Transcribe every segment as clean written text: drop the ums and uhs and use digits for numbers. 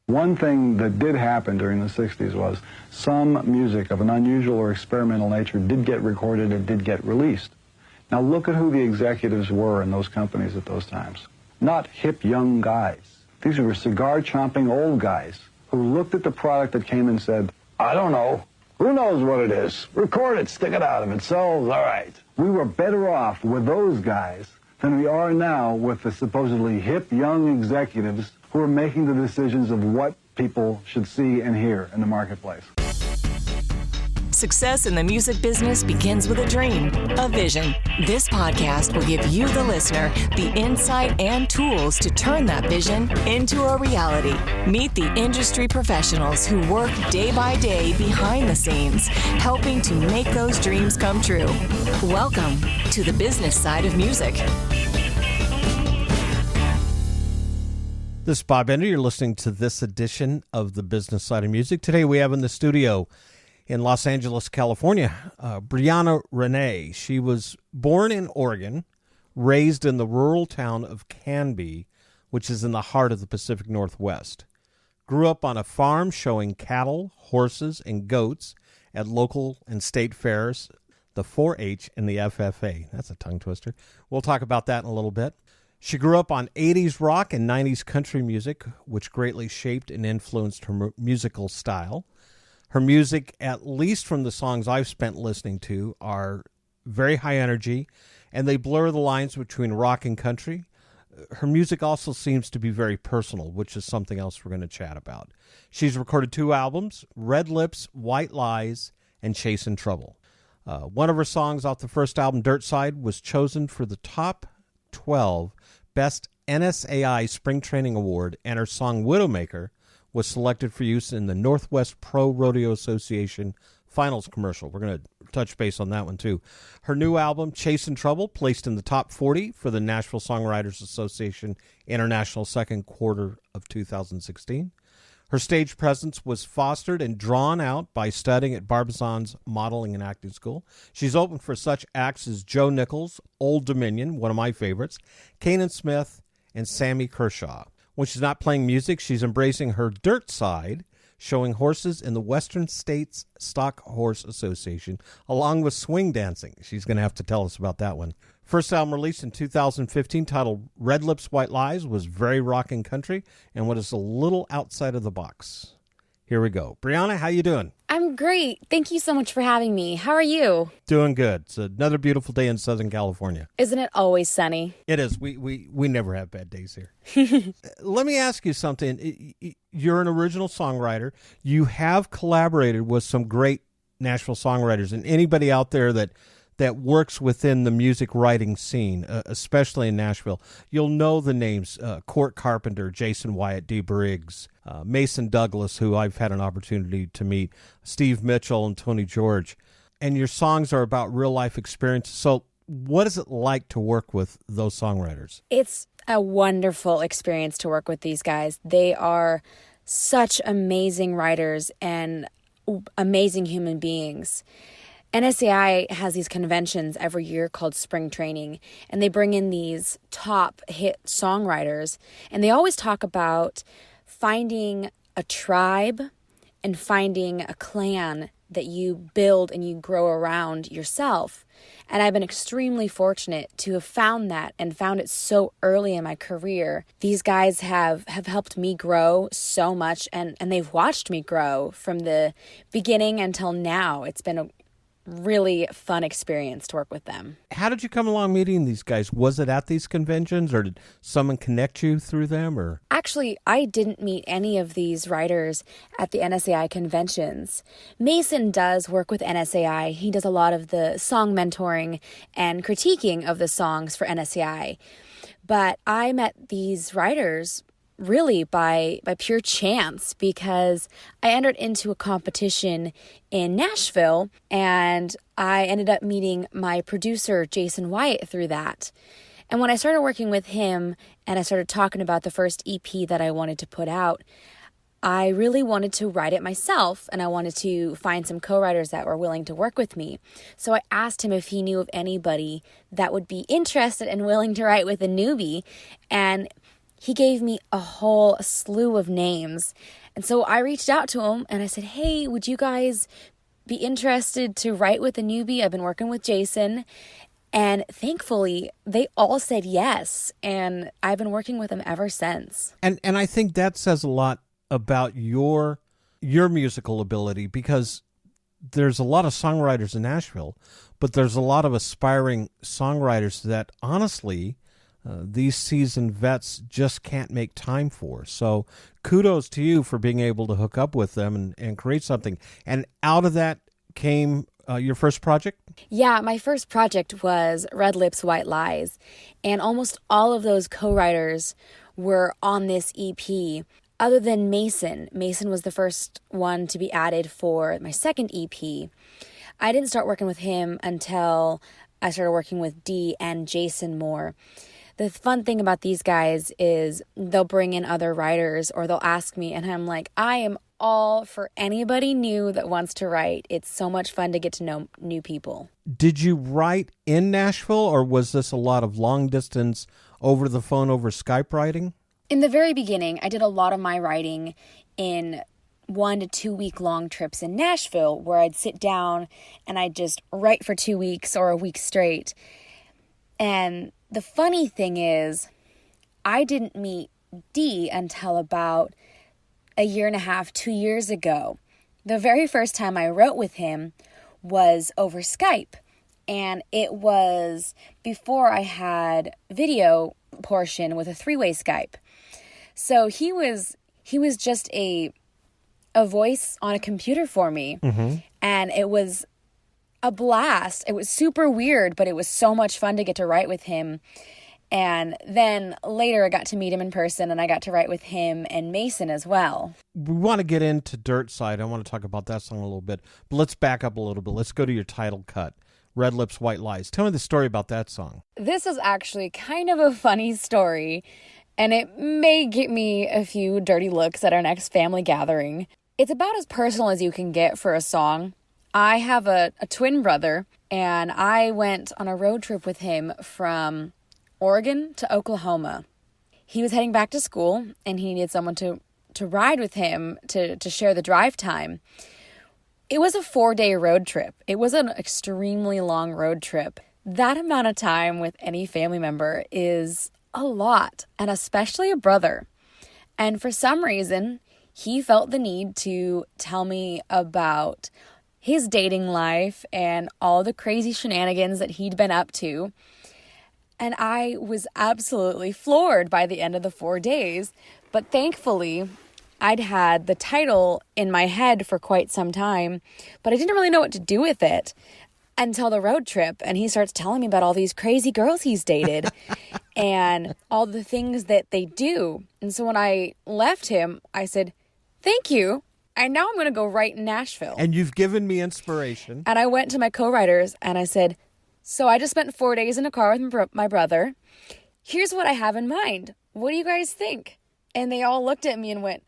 One thing that did happen during the 60s was some music of an unusual or experimental nature did get recorded and did get released. Now look at who the executives were in those companies at those times. Not hip young guys. These were cigar-chomping old guys who looked at the product that came and said, I don't know. Who knows what it is? Record it, stick it out. If it sells, all right. We were better off with those guys than we are now with the supposedly hip young executives who are making the decisions of what people should see and hear in the marketplace. Success in the music business begins with a dream, a vision. This podcast will give you, the listener, the insight and tools to turn that vision into a reality. Meet the industry professionals who work day by day behind the scenes, helping to make those dreams come true. Welcome to the business side of music. This is Bob Ender. You're listening to this edition of the business side of music. Today we have in the studio in Los Angeles, California, Briana Renea. She was born in Oregon, raised in the rural town of Canby, which is in the heart of the Pacific Northwest. Grew up on a farm showing cattle, horses, and goats at local and state fairs, the 4-H and the FFA. That's a tongue twister. We'll talk about that in a little bit. She grew up on 80s rock and 90s country music, which greatly shaped and influenced her musical style. Her music, at least from the songs I've spent listening to, are very high energy, and they blur the lines between rock and country. Her music also seems to be very personal, which is something else we're going to chat about. She's recorded 2 albums, Red Lips, White Lies, and Chasing Trouble. One of her songs off the first album, Dirt Side, was chosen for the top 12 Best NSAI Spring Training Award, and her song Widowmaker was selected for use in the Northwest Pro Rodeo Association finals commercial. We're going to touch base on that one, too. Her new album, Chasing Trouble, placed in the top 40 for the Nashville Songwriters Association International second quarter of 2016. Her stage presence was fostered and drawn out by studying at Barbizon's Modeling and Acting School. She's opened for such acts as Joe Nichols, Old Dominion, one of my favorites, Kanan Smith, and Sammy Kershaw. When she's not playing music, she's embracing her dirt side, showing horses in the Western States Stock Horse Association, along with swing dancing. She's going to have to tell us about that one. First album released in 2015, titled Red Lips, White Lies, was very rock and country and what is a little outside of the box. Here we go. Briana, how you doing? I'm great. Thank you so much for having me. How are you? Doing good. It's another beautiful day in Southern California. Isn't it always sunny? It is. We never have bad days here. Let me ask you something. You're an original songwriter. You have collaborated with some great Nashville songwriters, and anybody out there that works within the music writing scene, especially in Nashville, you'll know the names Court Carpenter, Jason Wyatt, Dee Briggs, Mason Douglas, who I've had an opportunity to meet, Steve Mitchell, and Tony George. And your songs are about real-life experiences. So what is it like to work with those songwriters? It's a wonderful experience to work with these guys. They are such amazing writers and amazing human beings. NSAI has these conventions every year called Spring Training, and they bring in these top hit songwriters, and they always talk about finding a tribe and finding a clan that you build and you grow around yourself. And I've been extremely fortunate to have found that and found it so early in my career. These guys have helped me grow so much, and they've watched me grow from the beginning until now. It's been a really fun experience to work with them. How did you come along meeting these guys? Was it at these conventions, or did someone connect you through them? Or actually, I didn't meet any of these writers at the NSAI conventions. Mason does work with NSAI. He does a lot of the song mentoring and critiquing of the songs for NSAI. But I met these writers really by pure chance, because I entered into a competition in Nashville and I ended up meeting my producer, Jason Wyatt, through that. And when I started working with him and I started talking about the first EP that I wanted to put out, I really wanted to write it myself, and I wanted to find some co-writers that were willing to work with me. So I asked him if he knew of anybody that would be interested and willing to write with a newbie, and he gave me a whole slew of names. And so I reached out to him and I said, hey, would you guys be interested to write with a newbie? I've been working with Jason. And thankfully, they all said yes. And I've been working with them ever since. And I think that says a lot about your musical ability, because there's a lot of songwriters in Nashville, but there's a lot of aspiring songwriters that honestly, these seasoned vets just can't make time for. So kudos to you for being able to hook up with them and create something. And out of that came your first project? Yeah, my first project was Red Lips, White Lies. And almost all of those co-writers were on this EP. Other than Mason. Mason was the first one to be added for my second EP. I didn't start working with him until I started working with Dee and Jason more. The fun thing about these guys is they'll bring in other writers or they'll ask me, and I'm like, I am all for anybody new that wants to write. It's so much fun to get to know new people. Did you write in Nashville, or was this a lot of long distance over the phone, over Skype writing? In the very beginning, I did a lot of my writing in 1 to 2 week long trips in Nashville, where I'd sit down and I'd just write for 2 weeks or a week straight. And the funny thing is, I didn't meet Dee until about a year and a half, 2 years ago. The very first time I wrote with him was over Skype. And it was before I had video portion with a 3-way Skype. So he was just a voice on a computer for me. Mm-hmm. And it was a blast. It was super weird, but it was so much fun to get to write with him. And then later I got to meet him in person, and I got to write with him and Mason as well. We want to get into Dirt Side. I want to talk about that song a little bit. But let's back up a little bit. Let's go to your title cut, Red Lips, White Lies. Tell me the story about that song. This is actually kind of a funny story, and it may get me a few dirty looks at our next family gathering. It's about as personal as you can get for a song. I have a twin brother, and I went on a road trip with him from Oregon to Oklahoma. He was heading back to school, and he needed someone to ride with him to share the drive time. It was a 4-day road trip. It was an extremely long road trip. That amount of time with any family member is a lot, and especially a brother. And for some reason, he felt the need to tell me about his dating life and all the crazy shenanigans that he'd been up to. And I was absolutely floored by the end of the 4 days. But thankfully, I'd had the title in my head for quite some time, but I didn't really know what to do with it until the road trip. And he starts telling me about all these crazy girls he's dated and all the things that they do. And so when I left him, I said, thank you. And now I'm going to go write in Nashville. And you've given me inspiration. And I went to my co-writers and I said, so I just spent 4 days in a car with my brother. Here's what I have in mind. What do you guys think? And they all looked at me and went,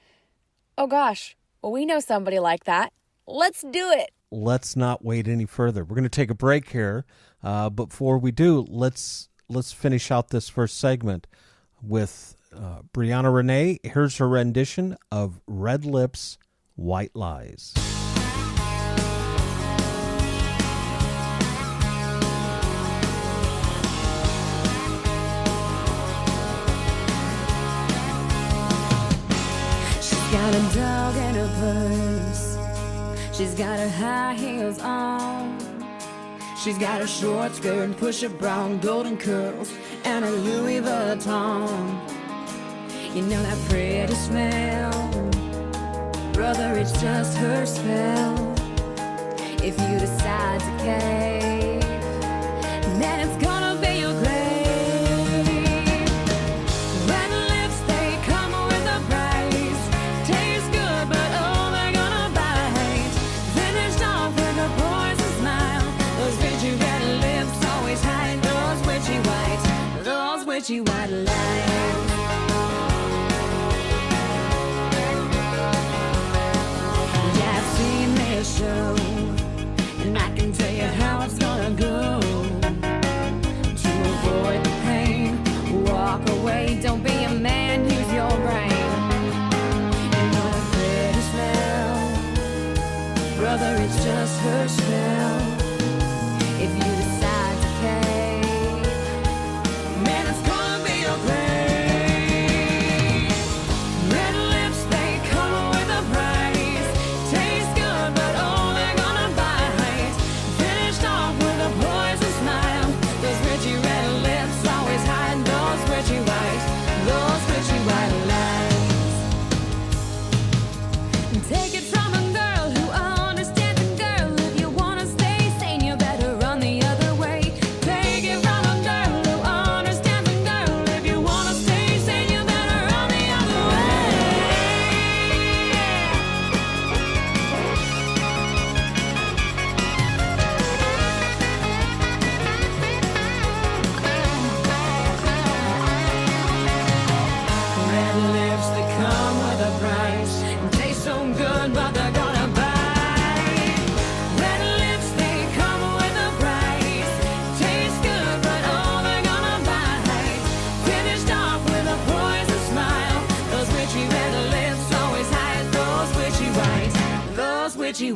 oh gosh, well, we know somebody like that. Let's do it. Let's not wait any further. We're going to take a break here. But before we do, let's finish out this first segment with Briana Renea. Here's her rendition of Red Lips, White Lies. She's got a dog and a purse. She's got her high heels on. She's got her short skirt and push-up brown, golden curls, and a Louis Vuitton. You know that pretty smell? Brother, it's just her spell. If you decide to cave, then it's gonna be your grave. Red lips, they come with a price. Taste good, but oh, they're gonna bite. Finished off with a poison smile. Those witchy red lips always hide those witchy white lies. Show, and I can tell you how it's going other, it's just her spell. If you decide to cave, man, it's gonna be your grave. Red lips, they come with a price. Taste good, but oh, they're gonna bite. Finished off with a poison smile. Those witchy red lips always hide those witchy white lies. Take it from a girl who understands a girl. If you wanna stay sane, you better run the other way. Take it from a girl who understands a girl. If you wanna stay sane, you better run the other way. Red lips that come with a price. Taste so good, but they're gonna bite. Red lips, they come with a price. Taste good, but oh, they're gonna bite. Finished off with a poison smile. Those witchy red lips always hide those witchy white lies. Those witchy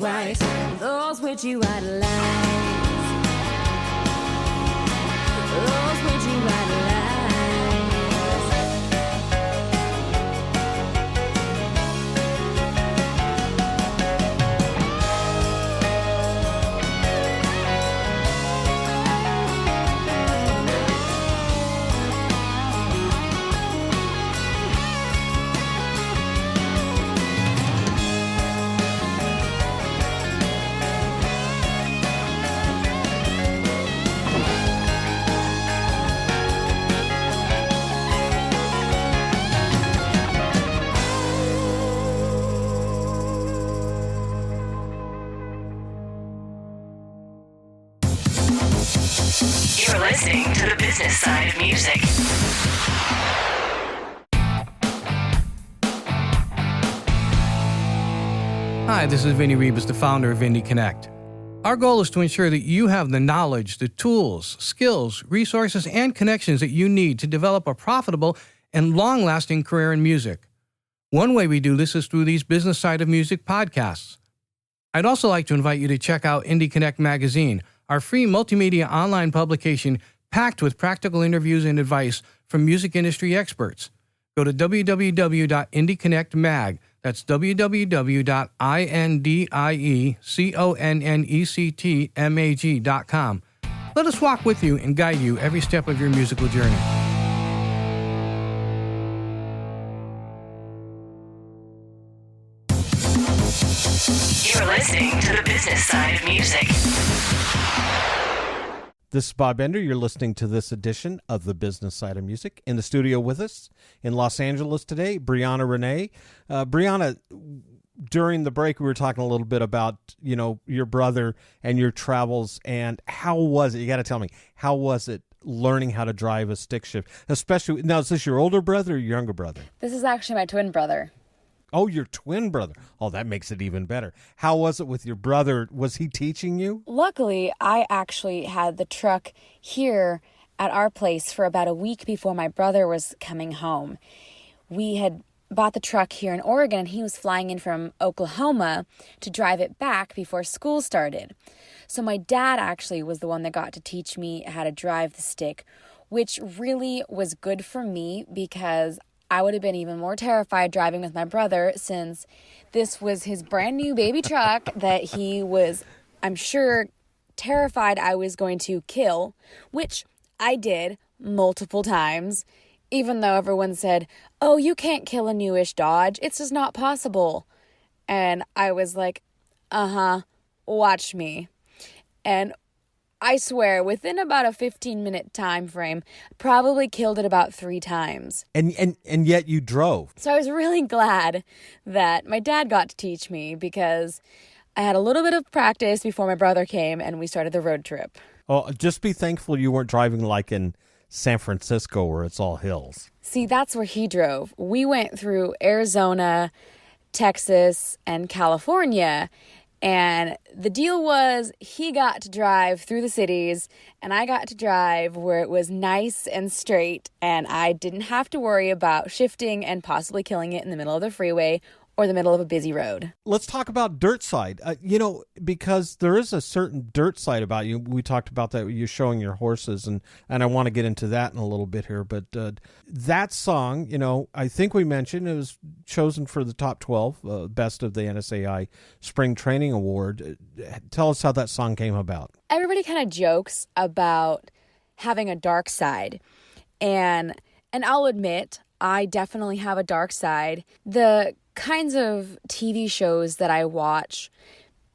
white lies. You're listening to the business side of music. Hi, this is Vinny Rebus, the founder of Indie Connect. Our goal is to ensure that you have the knowledge, the tools, skills, resources, and connections that you need to develop a profitable and long-lasting career in music. One way we do this is through these business side of music podcasts. I'd also like to invite you to check out Indie Connect magazine, our free multimedia online publication packed with practical interviews and advice from music industry experts. Go to www.indieconnectmag. That's www.indieconnectmag.com. Let us walk with you and guide you every step of your musical journey. You're listening to the business side of music. This is Bob Bender. You're listening to this edition of the business side of music. In the studio with us in Los Angeles today, Briana Renea. Briana, during the break, we were talking a little bit about, your brother and your travels, and how was it? You got to tell me, how was it learning how to drive a stick shift? Especially, now, is this your older brother or your younger brother? This is actually my twin brother. Oh, your twin brother. Oh, that makes it even better. How was it with your brother? Was he teaching you? Luckily, I actually had the truck here at our place for about a week before my brother was coming home. We had bought the truck here in Oregon, and he was flying in from Oklahoma to drive it back before school started. So my dad actually was the one that got to teach me how to drive the stick, which really was good for me because I would have been even more terrified driving with my brother, since this was his brand new baby truck that he was, I'm sure, terrified I was going to kill, which I did multiple times, even though everyone said, "Oh, you can't kill a newish Dodge. It's just not possible." And I was like, watch me. And I swear, within about a 15-minute time frame, probably killed it about 3 times. And yet you drove. So I was really glad that my dad got to teach me, because I had a little bit of practice before my brother came and we started the road trip. Oh, just be thankful you weren't driving like in San Francisco where it's all hills. See, that's where he drove. We went through Arizona, Texas, and California. And the deal was, he got to drive through the cities and I got to drive where it was nice and straight, and I didn't have to worry about shifting and possibly killing it in the middle of the freeway or the middle of a busy road. Let's talk about dirt side, because there is a certain dirt side about you. We talked about that. You're showing your horses, and I want to get into that in a little bit here. But that song, I think we mentioned it was chosen for the top 12, best of the NSAI Spring Training Award. Tell us how that song came about. Everybody kind of jokes about having a dark side, and I'll admit, I definitely have a dark side. The kinds of TV shows that I watch,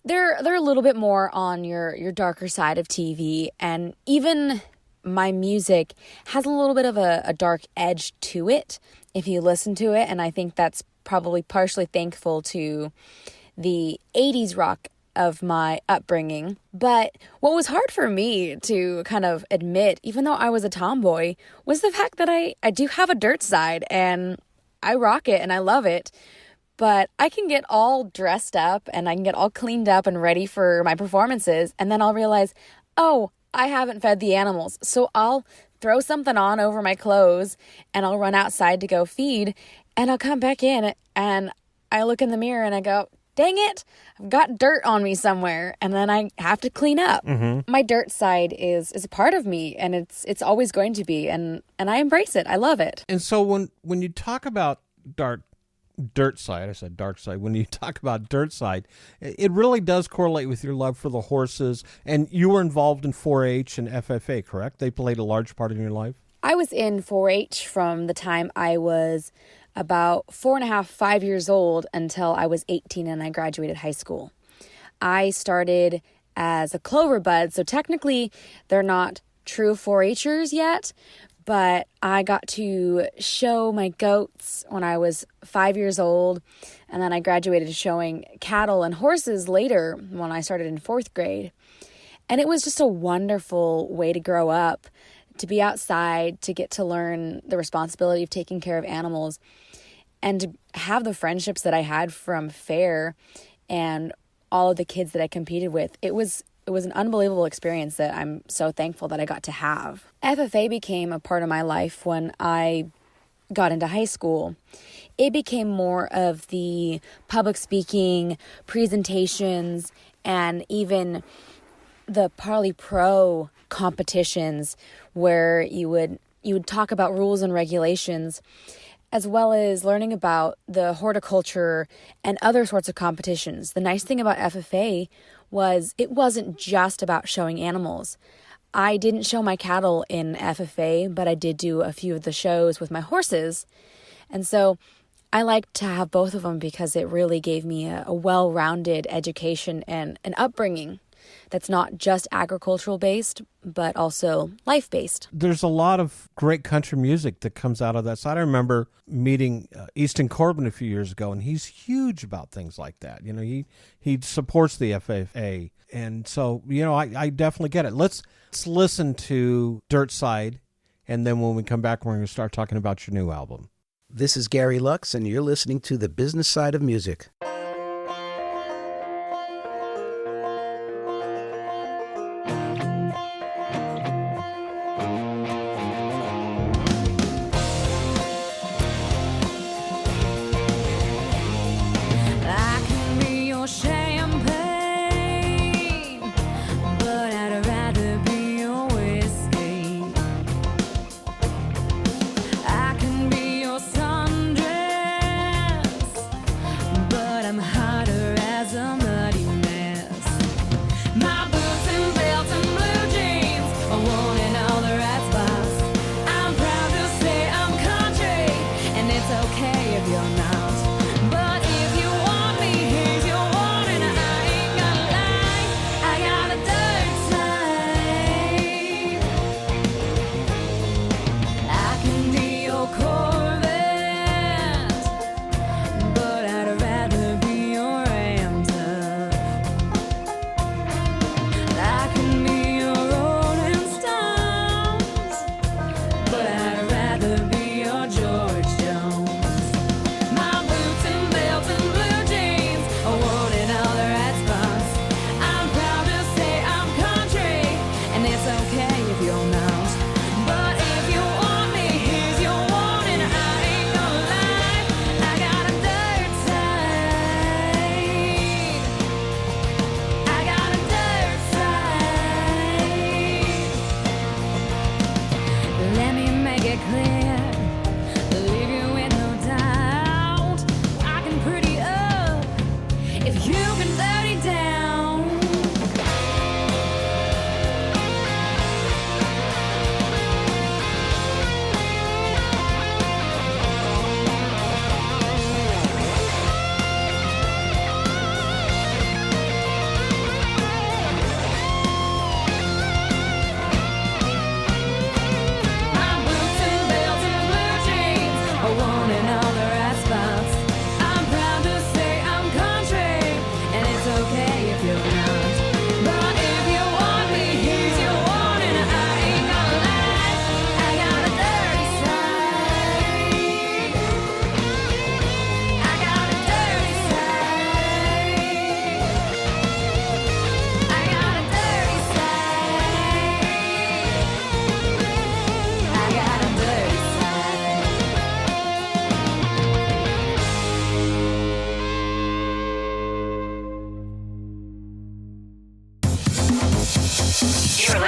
they're a little bit more on your darker side of TV, and even my music has a little bit of a dark edge to it if you listen to it, and I think that's probably partially thankful to the 80s rock of my upbringing. But what was hard for me to kind of admit, even though I was a tomboy, was the fact that I do have a dirt side, and I rock it and I love it. But I can get all dressed up and I can get all cleaned up and ready for my performances, and then I'll realize, oh, I haven't fed the animals. So I'll throw something on over my clothes and I'll run outside to go feed, and I'll come back in and I look in the mirror and I go, dang it, I've got dirt on me somewhere, and then I have to clean up. Mm-hmm. My dirt side is a part of me, and it's always going to be, and I embrace it. I love it. And so when you talk about dirt side, I said dark side. When you talk about dirt side, it really does correlate with your love for the horses, and you were involved in 4-H and FFA, correct? They played a large part in your life? I was in 4-H from the time I was about 4.5, 5 years old until I was 18 and I graduated high school. I started as a clover bud, so technically they're not true 4-Hers yet, but I got to show my goats when I was 5 years old, and then I graduated showing cattle and horses later when I started in 4th grade. And it was just a wonderful way to grow up, to be outside, to get to learn the responsibility of taking care of animals, and to have the friendships that I had from fair and all of the kids that I competed with. It was an unbelievable experience that I'm so thankful that I got to have. FFA became a part of my life when I got into high school. It became more of the public speaking, presentations, and even the Parley Pro competitions where you would talk about rules and regulations, as well as learning about the horticulture and other sorts of competitions. The nice thing about FFA was it wasn't just about showing animals. I didn't show my cattle in FFA, but I did do a few of the shows with my horses. And so I like to have both of them because it really gave me a well-rounded education and an upbringing that's not just agricultural based, but also life based. There's a lot of great country music that comes out of that side. I remember meeting Easton Corbin a few years ago, and he's huge about things like that. He supports the FFA, and so I definitely get it. Let's listen to Dirt Side, and then when we come back, we're going to start talking about your new album. This is Gary Lux, and you're listening to The Business Side of Music. But I'd rather be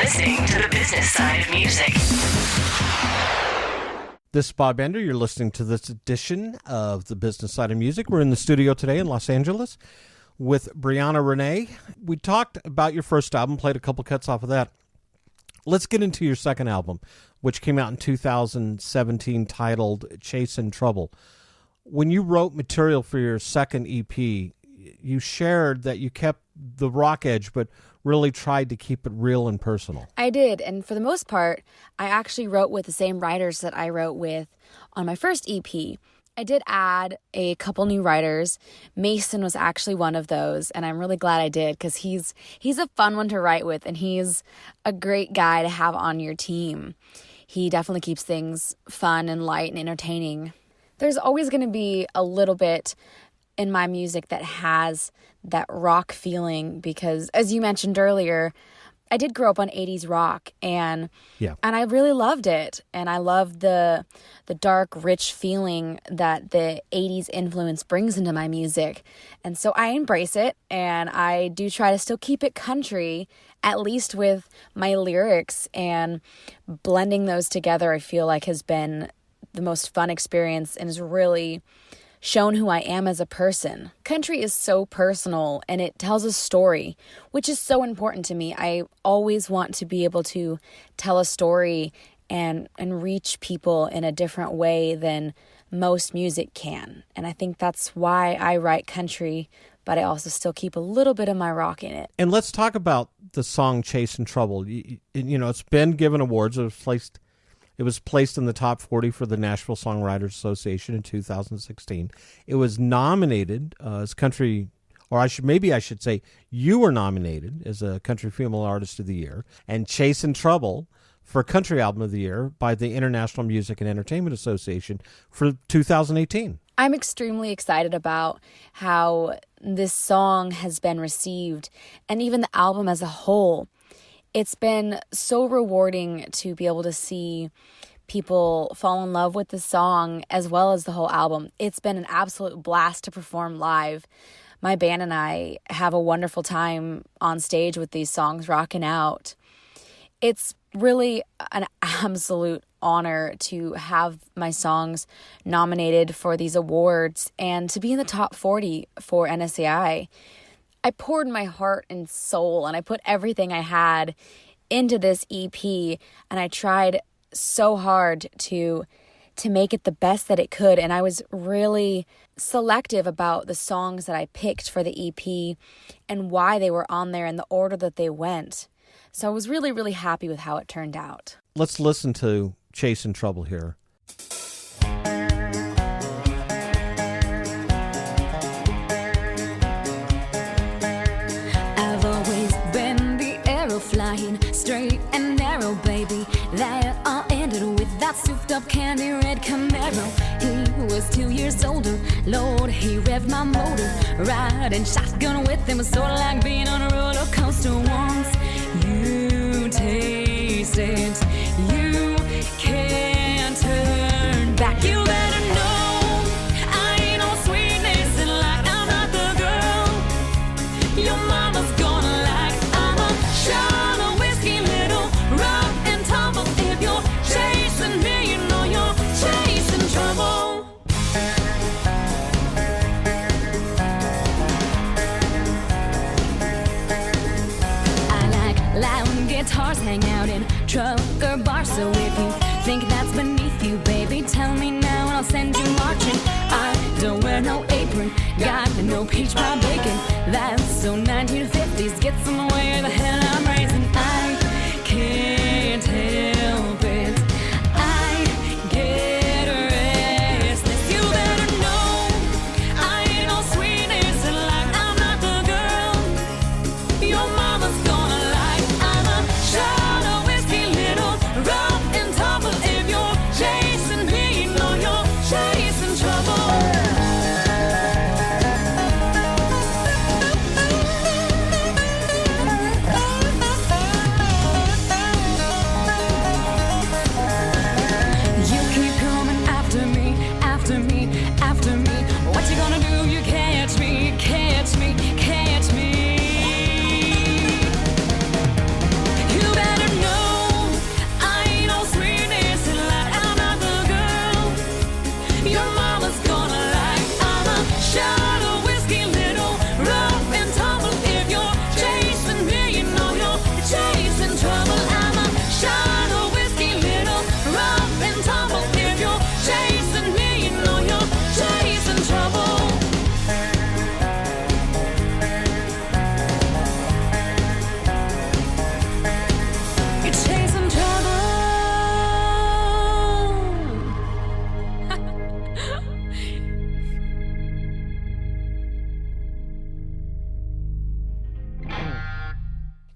listening to the business side of music. This is Bob Bender. You're listening to this edition of the business side of music. We're in the studio today in Los Angeles with Briana Renea. We talked about your first album, played a couple cuts off of that. Let's get into your second album, which came out in 2017, titled Chasing Trouble. When you wrote material for your second EP, you shared that you kept the rock edge, but really tried to keep it real and personal. I did, and for the most part, I actually wrote with the same writers that I wrote with on my first EP. I did add a couple new writers. Mason was actually one of those, and I'm really glad I did because he's a fun one to write with, and he's a great guy to have on your team. He definitely keeps things fun and light and entertaining. There's always going to be a little bit in my music that has that rock feeling because, as you mentioned earlier, I did grow up on 80s rock, and I really loved it. And I loved the dark, rich feeling that the 80s influence brings into my music. And so I embrace it, and I do try to still keep it country, at least with my lyrics. And blending those together, I feel like has been the most fun experience and has really shown who I am as a person. Country is so personal and it tells a story, which is so important to me. I always want to be able to tell a story and reach people in a different way than most music can. And I think that's why I write country, but I also still keep a little bit of my rock in it. And let's talk about the song Chasing Trouble. You know, it's been given awards. It was placed in the top 40 for the Nashville Songwriters Association in 2016. It was nominated as country, or I should say, you were nominated as a Country Female Artist of the Year, and Chasing Trouble for Country Album of the Year by the International Music and Entertainment Association for 2018. I'm extremely excited about how this song has been received, and even the album as a whole. It's been so rewarding to be able to see people fall in love with the song as well as the whole album. It's been an absolute blast to perform live. My band and I have a wonderful time on stage with these songs, rocking out. It's really an absolute honor to have my songs nominated for these awards and to be in the top 40 for NSAI. I poured my heart and soul and I put everything I had into this EP, and I tried so hard to make it the best that it could. And I was really selective about the songs that I picked for the EP and why they were on there in the order that they went. So I was really, really happy with how it turned out. Let's listen to Chasing Trouble here. Flying straight and narrow, baby. That all ended with that souped up candy red Camaro. He was 2 years older, Lord, he revved my motor. Riding shotgun with him was sort of like being on a roller coaster. Once you taste it, you can't turn back. You better know I ain't no sweetness, and like I'm not the girl your mama's gonna like. I'm a shot of whiskey, little rock and tumble. If you're chasing me, you know you're chasing trouble. I like loud guitars, hang out in trucker bars. So if you think that's beneath you, baby, tell me now and I'll send you marching. I don't wear no apron, got no peach pie bacon. That's so 1950s, gets in the way of the hell I'm raising. I can't help it, I get restless. You better know I ain't no sweetness, and like I'm not the girl your mama's gonna like. I'm a shot of whiskey, little rock and tumble. If you're chasing me, you know you're chasing trouble.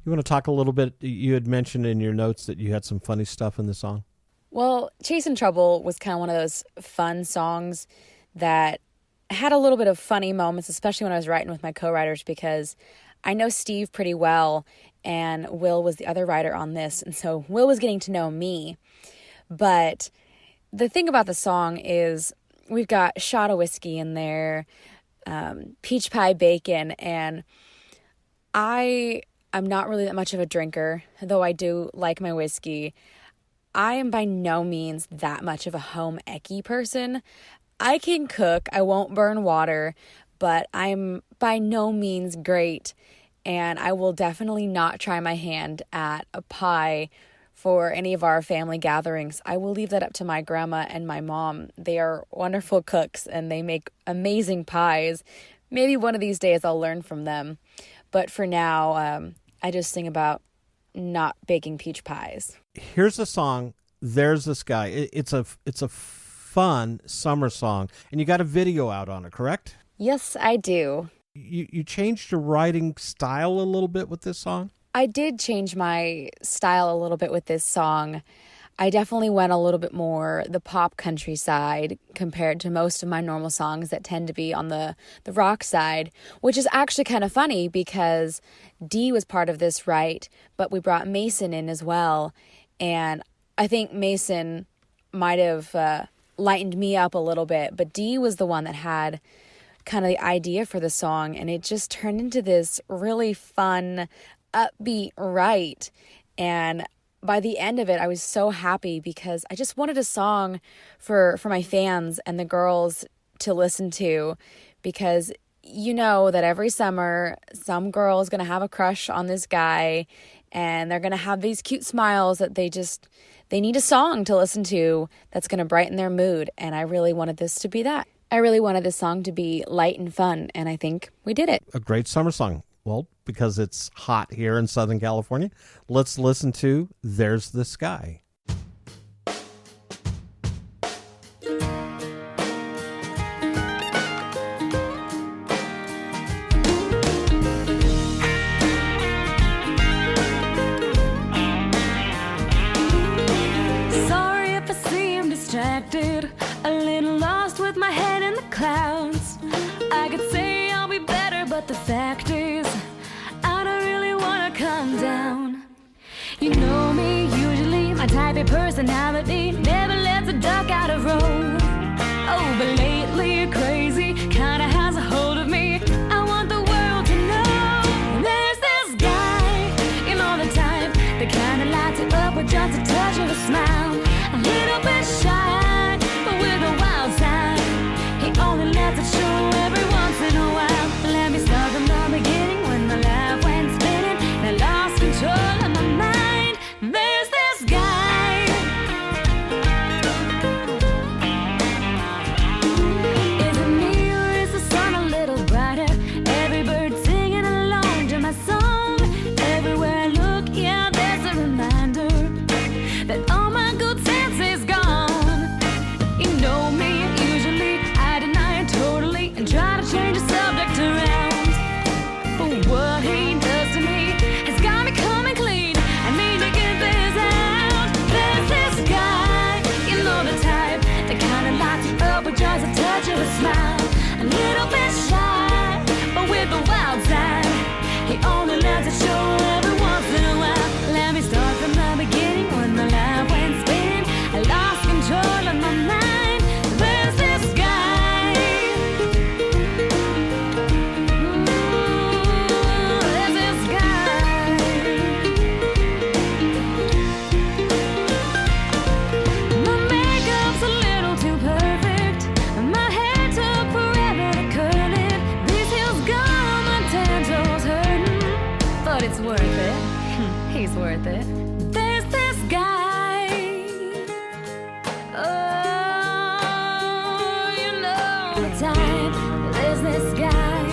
You want to talk a little bit? You had mentioned in your notes that you had some funny stuff in the song. Well, Chasing Trouble was kind of one of those fun songs that had a little bit of funny moments, especially when I was writing with my co-writers, because I know Steve pretty well, and Will was the other writer on this, and so Will was getting to know me. But the thing about the song is we've got shot of whiskey in there, peach pie bacon, and I'm not really that much of a drinker, though I do like my whiskey. I am by no means that much of a home eccy person. I can cook, I won't burn water, but I'm by no means great, and I will definitely not try my hand at a pie for any of our family gatherings. I will leave that up to my grandma and my mom. They are wonderful cooks, and they make amazing pies. Maybe one of these days I'll learn from them, but for now, I just sing about not baking peach pies. Here's a song, There's This Guy. It's a fun summer song, and you got a video out on it, correct? Yes, I do. You changed your writing style a little bit with this song? I did change my style a little bit with this song. I definitely went a little bit more the pop country side compared to most of my normal songs that tend to be on the rock side, which is actually kind of funny because Dee was part of this, right? But we brought Mason in as well, and I think Mason might have lightened me up a little bit, but Dee was the one that had kind of the idea for the song, and it just turned into this really fun, upbeat write. And by the end of it, I was so happy because I just wanted a song for my fans and the girls to listen to, because you know that every summer some girl is going to have a crush on this guy, and they're going to have these cute smiles that they need a song to listen to that's going to brighten their mood. And I really wanted this to be that. I really wanted this song to be light and fun, and I think we did it. A great summer song. Well, because it's hot here in Southern California, let's listen to There's This Guy. Sorry if I seem distracted, a little lost with my head in the clouds. I could say I'll be better, but the fact is I don't really want to calm down. You know me, usually my type of personality never lets a duck out of road. Oh, but lately you're crazy, kinda has a hold of me. I want the world to know there's this guy, you know the type that kinda lights it up with just a touch of a smile. A little bit shy, but with a wild side. He only lets it show every once in a while. Let me start from the beginning when my life went spinning. I lost control of my mind. There's this guy. Is it me or is the sun a little brighter? Every bird singing along to my song. Everywhere I look, yeah, there's a reminder that all my good sense is gone. You know me, usually I deny it totally and try to change the subject around. But what he does to me has got me coming clean. I need to get this out. There's this guy, you know the type that kinda lights you up with just a touch of a smile. A little bit shy, but with a wild side. He only lets it show every once in a while. Let me start from the beginning when my life went spinning. I lost control of my mind. There's this guy. There's this guy. My makeup's a little too perfect. My hair took forever to curl it. These heels gone, my tan toes hurting, but it's worth it. He's worth it. There's this guy. Oh, you know the type. There's this guy.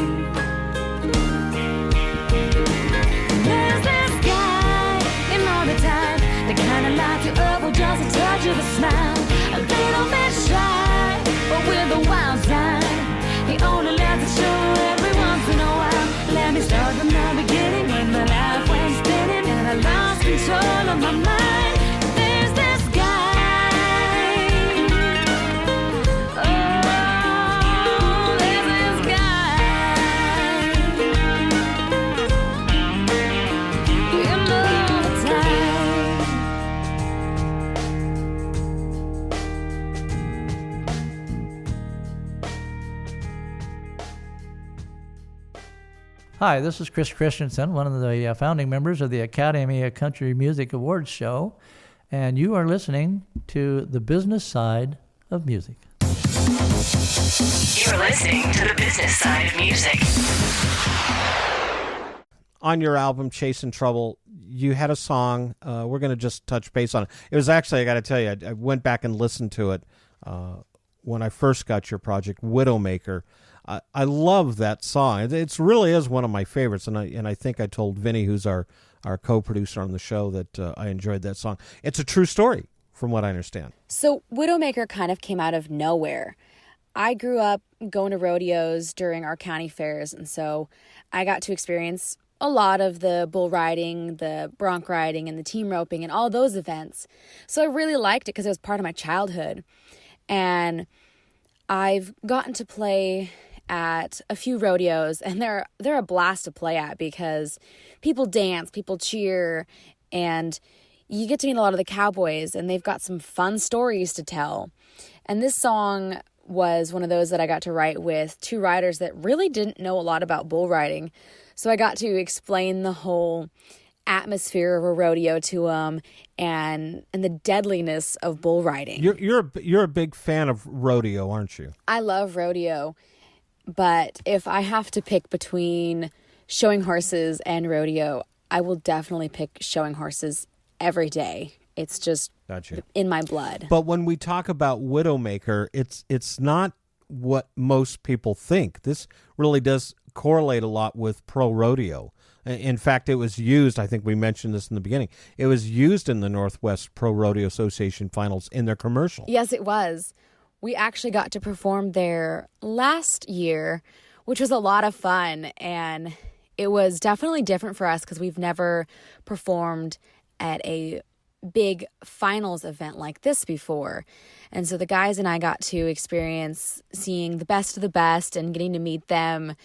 There's this guy. You know the type. The kind of lights you up with just a touch of a smile. A little bit shy, but with a wild side. He only lets it show every once in a while. Let me start from the beginning when my life went spinning. Hi, this is Chris Christensen, one of the founding members of the Academy of Country Music Awards show, and you are listening to The Business Side of Music. You're listening to the business side of music. On your album, Chasing Trouble, you had a song. We're going to just touch base on it. It was actually, I got to tell you, I went back and listened to it when I first got your project, Widowmaker. I love that song. It really is one of my favorites, and I think I told Vinny, who's our co-producer on the show, that I enjoyed that song. It's a true story, from what I understand. So Widowmaker kind of came out of nowhere. I grew up going to rodeos during our county fairs, and so I got to experience a lot of the bull riding, the bronc riding, and the team roping, and all those events. So I really liked it because it was part of my childhood. And I've gotten to play at a few rodeos, and they're a blast to play at because people dance, people cheer, and you get to meet a lot of the cowboys, and they've got some fun stories to tell. And this song was one of those that I got to write with two riders that really didn't know a lot about bull riding. So I got to explain the whole atmosphere of a rodeo to them and the deadliness of bull riding. You're a big fan of rodeo, aren't you? I love rodeo, but if I have to pick between showing horses and rodeo, I will definitely pick showing horses every day. It's just in my blood. But when we talk about Widowmaker, it's not what most people think. This really does correlate a lot with pro rodeo. In fact, it was used, I think we mentioned this in the beginning, it was used in the Northwest Pro Rodeo Association finals in their commercial. Yes, it was. We actually got to perform there last year, which was a lot of fun. And it was definitely different for us because we've never performed at a big finals event like this before. And so the guys and I got to experience seeing the best of the best and getting to meet them.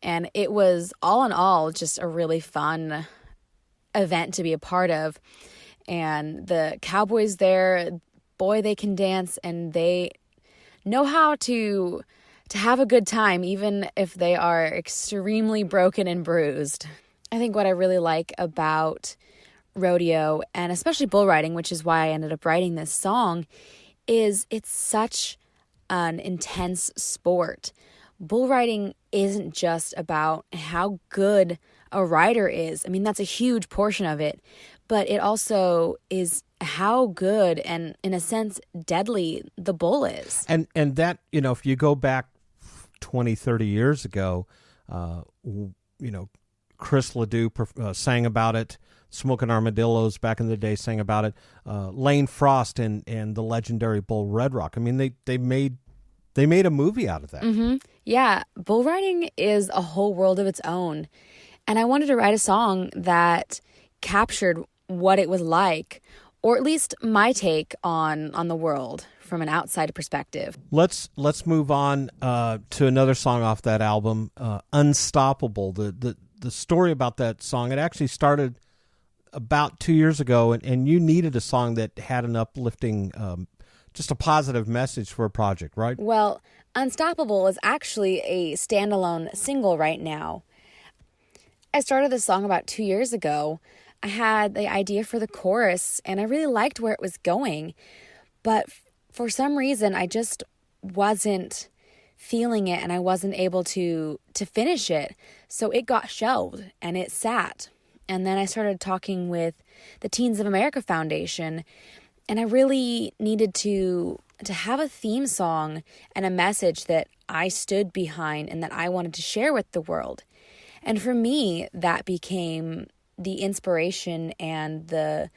And it was, all in all, just a really fun event to be a part of. And the cowboys there, boy, they can dance, and they know how to have a good time, even if they are extremely broken and bruised. I think what I really like about rodeo, and especially bull riding, which is why I ended up writing this song, is it's such an intense sport. Bull riding isn't just about how good a rider is. I mean, that's a huge portion of it, but it also is how good and, in a sense, deadly the bull is. And that, if you go back 20, 30 years ago, Chris Ledoux sang about it. Smoking Armadillos back in the day sang about it. Lane Frost and the legendary bull Red Rock. I mean, they made a movie out of that. Mm-hmm. Yeah, bull riding is a whole world of its own. And I wanted to write a song that captured what it was like, or at least my take on the world from an outside perspective. Let's move on to another song off that album, Unstoppable. The story about that song, it actually started about 2 years ago, and you needed a song that had an uplifting, just a positive message for a project, right? Well, Unstoppable is actually a standalone single right now. I started this song about 2 years ago. I had the idea for the chorus, and I really liked where it was going. But for some reason, I just wasn't feeling it, and I wasn't able to finish it. So it got shelved, and it sat. And then I started talking with the Teens of America Foundation, and I really needed to have a theme song and a message that I stood behind and that I wanted to share with the world. And for me, that became the inspiration and the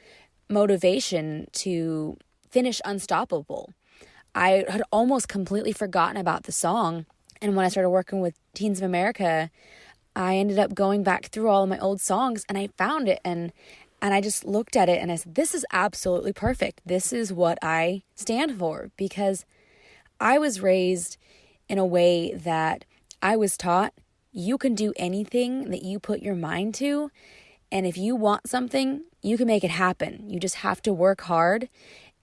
motivation to finish Unstoppable. I had almost completely forgotten about the song. And when I started working with Teens of America, I ended up going back through all of my old songs, and I found it, and I just looked at it and I said, this is absolutely perfect. This is what I stand for, because I was raised in a way that I was taught you can do anything that you put your mind to, and if you want something, you can make it happen. You just have to work hard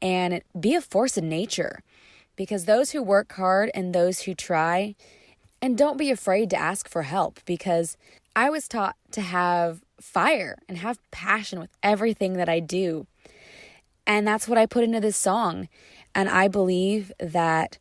and be a force in nature, because those who work hard and those who try, and don't be afraid to ask for help, because I was taught to have fire and have passion with everything that I do. And that's what I put into this song. And I believe that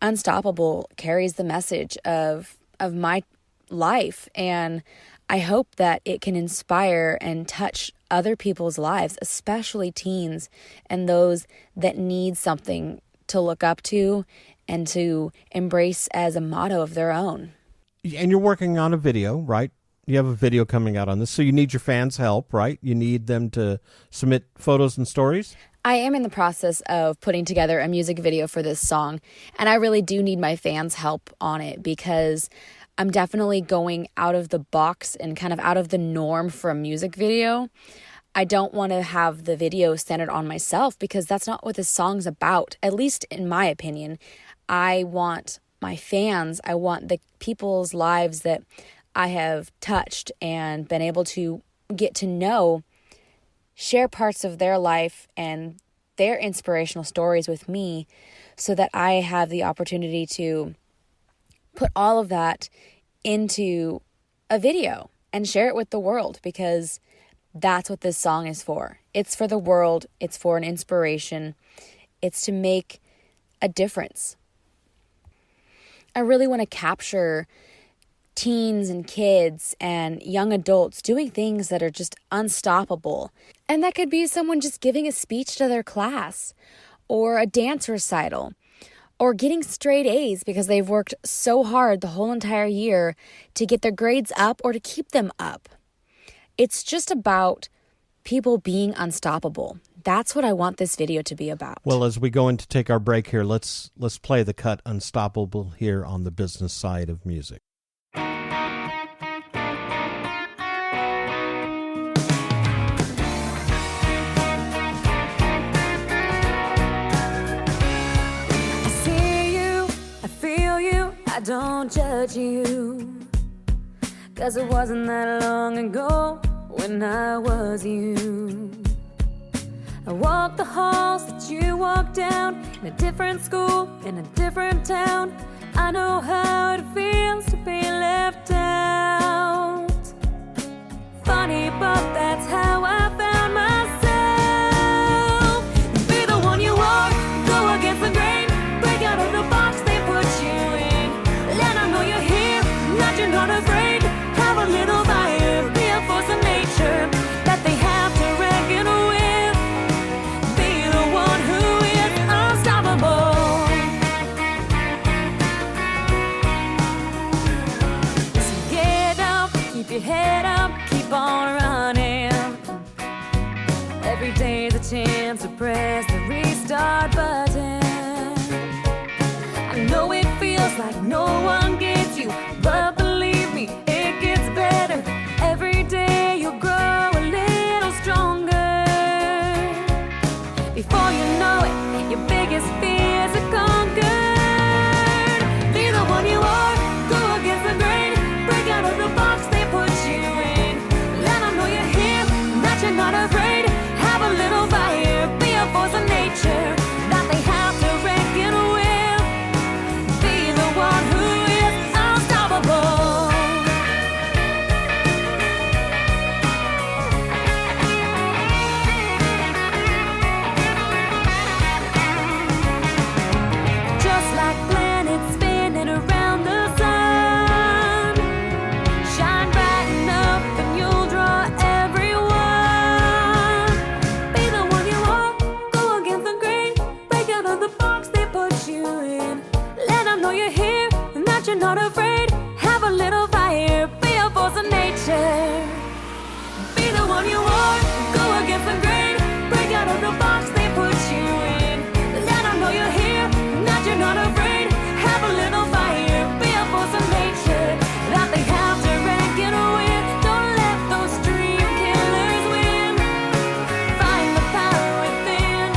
Unstoppable carries the message of my life. And I hope that it can inspire and touch other people's lives, especially teens and those that need something to look up to and to embrace as a motto of their own. And you're working on a video, right? You have a video coming out on this, so you need your fans' help, right? You need them to submit photos and stories? I am in the process of putting together a music video for this song, and I really do need my fans' help on it because I'm definitely going out of the box and kind of out of the norm for a music video. I don't want to have the video centered on myself because that's not what this song's about, at least in my opinion. I want my fans, I want the people's lives that I have touched and been able to get to know, share parts of their life and their inspirational stories with me so that I have the opportunity to put all of that into a video and share it with the world because that's what this song is for. It's for the world. It's for an inspiration. It's to make a difference. I really want to capture teens and kids and young adults doing things that are just unstoppable. And that could be someone just giving a speech to their class or a dance recital or getting straight A's because they've worked so hard the whole entire year to get their grades up or to keep them up. It's just about people being unstoppable. That's what I want this video to be about. Well, as we go in to take our break here, let's play the cut Unstoppable here on the business side of music. I see you, I feel you, I don't judge you. 'Cause it wasn't that long ago when I was you. I walked the halls that you walked down, in a different school, in a different town. I know how it feels to be left out. Funny, but that's how I found myself. Be the one you are, go against the grain, break out of the box they put you in. Let them know you're here, that you're not afraid. Have a little fire, be a force of nature that they have to reckon with. Keep your head up, keep on running. Every day's a chance to press the restart button. I know it feels like no one gets you, but believe me, it gets better. Every day you'll grow a little stronger. Before you know it, your biggest fears are conquered. Be the one you are, go against the grain, break out of the box they put you in. Let them know you're here, that you're not afraid. Have a little fire, be a force of nature that they have to reckon with. Be the one who is unstoppable. Just like planets spinning around the sun, shine bright enough and you'll draw everyone. Be the one you are, go against the grain, break out of the box they put you in. Let them know you're here and that you're not afraid. Have a little fire, be a force of nature. Be the one you are, go against the grain, break out of the box they put you in. Let them know you're here and that you're not afraid. Have a little fire, be a force of nature that they have to reckon with. Don't let those dream killers win. Find the power within.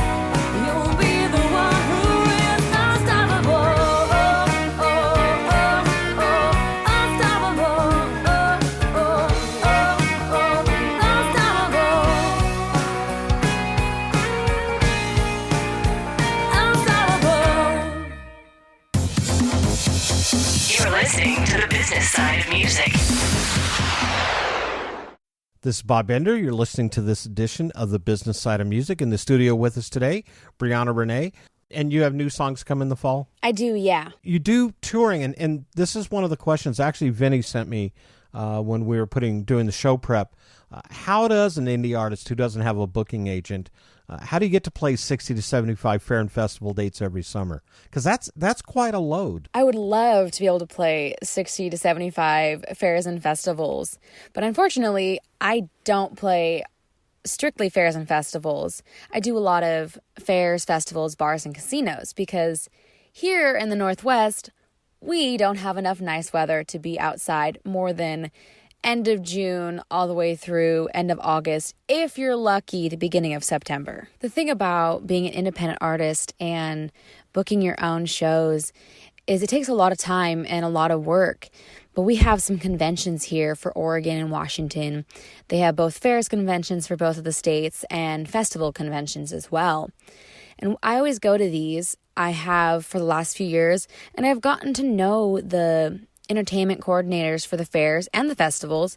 You'll be the one who is unstoppable. Unstoppable. You're listening to the business side of music. This is Bob Bender. You're listening to this edition of the Business Side of Music. In the studio with us today, Briana Renea. And you have new songs come in the fall? I do, yeah. You do touring, and this is one of the questions actually Vinny sent me when we were doing the show prep. How does an indie artist who doesn't have a booking agent, how do you get to play 60 to 75 fair and festival dates every summer? Because that's quite a load. I would love to be able to play 60 to 75 fairs and festivals, but unfortunately, I don't play strictly fairs and festivals. I do a lot of fairs, festivals, bars, and casinos because here in the Northwest, we don't have enough nice weather to be outside more than end of June all the way through end of August, if you're lucky, the beginning of September. The thing about being an independent artist and booking your own shows is it takes a lot of time and a lot of work. But we have some conventions here for Oregon and Washington. They have both fairs conventions for both of the states and festival conventions as well. And I always go to these. I have for the last few years, and I've gotten to know the entertainment coordinators for the fairs and the festivals.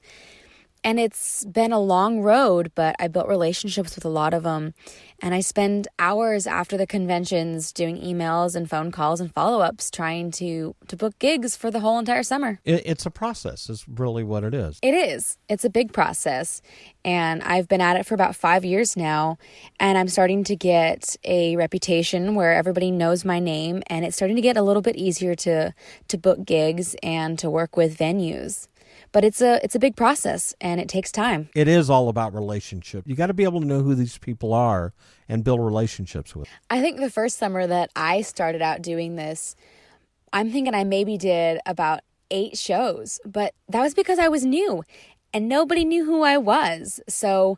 And it's been a long road, but I built relationships with a lot of them. And I spend hours after the conventions doing emails and phone calls and follow-ups trying to book gigs for the whole entire summer. It's a process is really what it is. It is. It's a big process. And I've been at it for about 5 years now. And I'm starting to get a reputation where everybody knows my name. And it's starting to get a little bit easier to book gigs and to work with venues. But it's a big process, and it takes time. It is all about relationship. You got to be able to know who these people are and build relationships with. I think the first summer that I started out doing this, I'm thinking I maybe did about 8 shows, but that was because I was new, and nobody knew who I was. So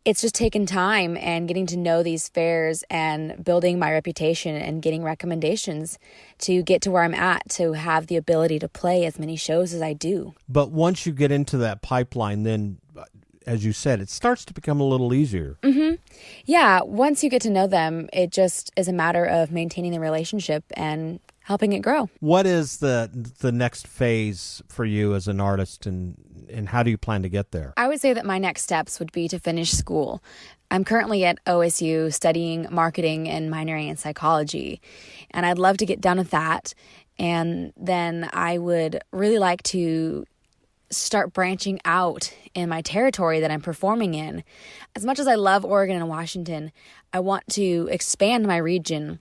it's just taken time and getting to know these fairs and building my reputation and getting recommendations to get to where I'm at, to have the ability to play as many shows as I do. But once you get into that pipeline, then, as you said, it starts to become a little easier. Mm-hmm. Yeah, once you get to know them, it just is a matter of maintaining the relationship and helping it grow. What is the next phase for you as an artist, and how do you plan to get there? I would say that my next steps would be to finish school. I'm currently at OSU studying marketing and minoring in psychology, and I'd love to get done with that. And then I would really like to start branching out in my territory that I'm performing in. As much as I love Oregon and Washington, I want to expand my region.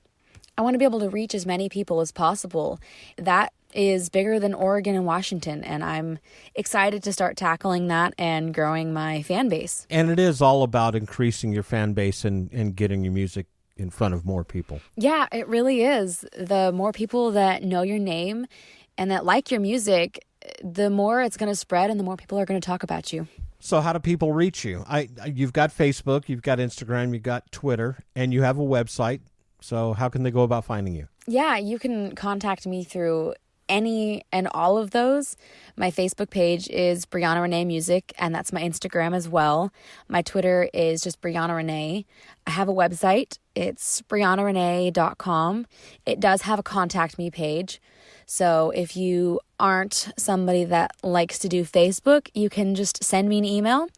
I want to be able to reach as many people as possible. That is bigger than Oregon and Washington, and I'm excited to start tackling that and growing my fan base. And it is all about increasing your fan base and getting your music in front of more people. Yeah, it really is. The more people that know your name and that like your music, the more it's going to spread and the more people are going to talk about you. So how do people reach you? You've got Facebook, you've got Instagram, you've got Twitter, and you have a website. So how can they go about finding you? Yeah, you can contact me through any and all of those. My Facebook page is Briana Renea Music, and that's my Instagram as well. My Twitter is just Briana Renea. I have a website. It's brianarenea.com. It does have a contact me page. So if you aren't somebody that likes to do Facebook, you can just send me an email.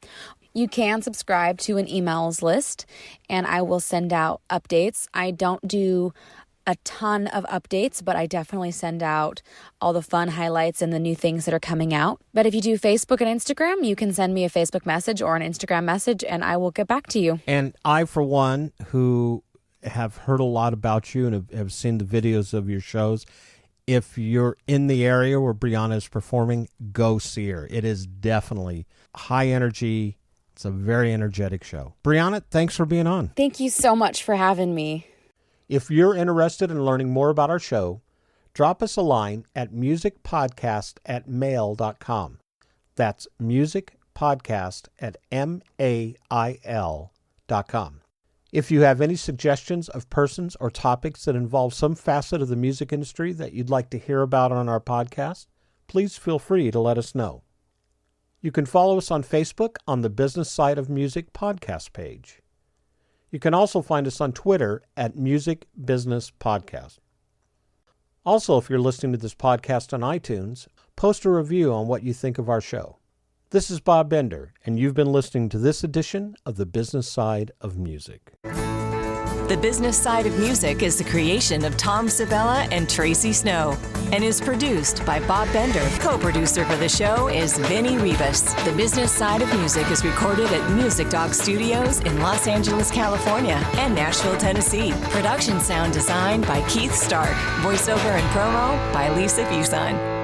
You can subscribe to an emails list, and I will send out updates. I don't do a ton of updates, but I definitely send out all the fun highlights and the new things that are coming out. But if you do Facebook and Instagram, you can send me a Facebook message or an Instagram message, and I will get back to you. And I, for one, who have heard a lot about you and have seen the videos of your shows, if you're in the area where Briana is performing, go see her. It is definitely high energy. It's a very energetic show. Briana, thanks for being on. Thank you so much for having me. If you're interested in learning more about our show, drop us a line at musicpodcast@mail.com. That's musicpodcast@mail.com. If you have any suggestions of persons or topics that involve some facet of the music industry that you'd like to hear about on our podcast, please feel free to let us know. You can follow us on Facebook on the Business Side of Music podcast page. You can also find us on Twitter at Music Business Podcast. Also, if you're listening to this podcast on iTunes, post a review on what you think of our show. This is Bob Bender, and you've been listening to this edition of The Business Side of Music. The Business Side of Music is the creation of Tom Sabella and Tracy Snow and is produced by Bob Bender. Co-producer for the show is Vinny Rebus. The Business Side of Music is recorded at Music Dog Studios in Los Angeles, California and Nashville, Tennessee. Production sound designed by Keith Stark. Voiceover and promo by Lisa Fuson.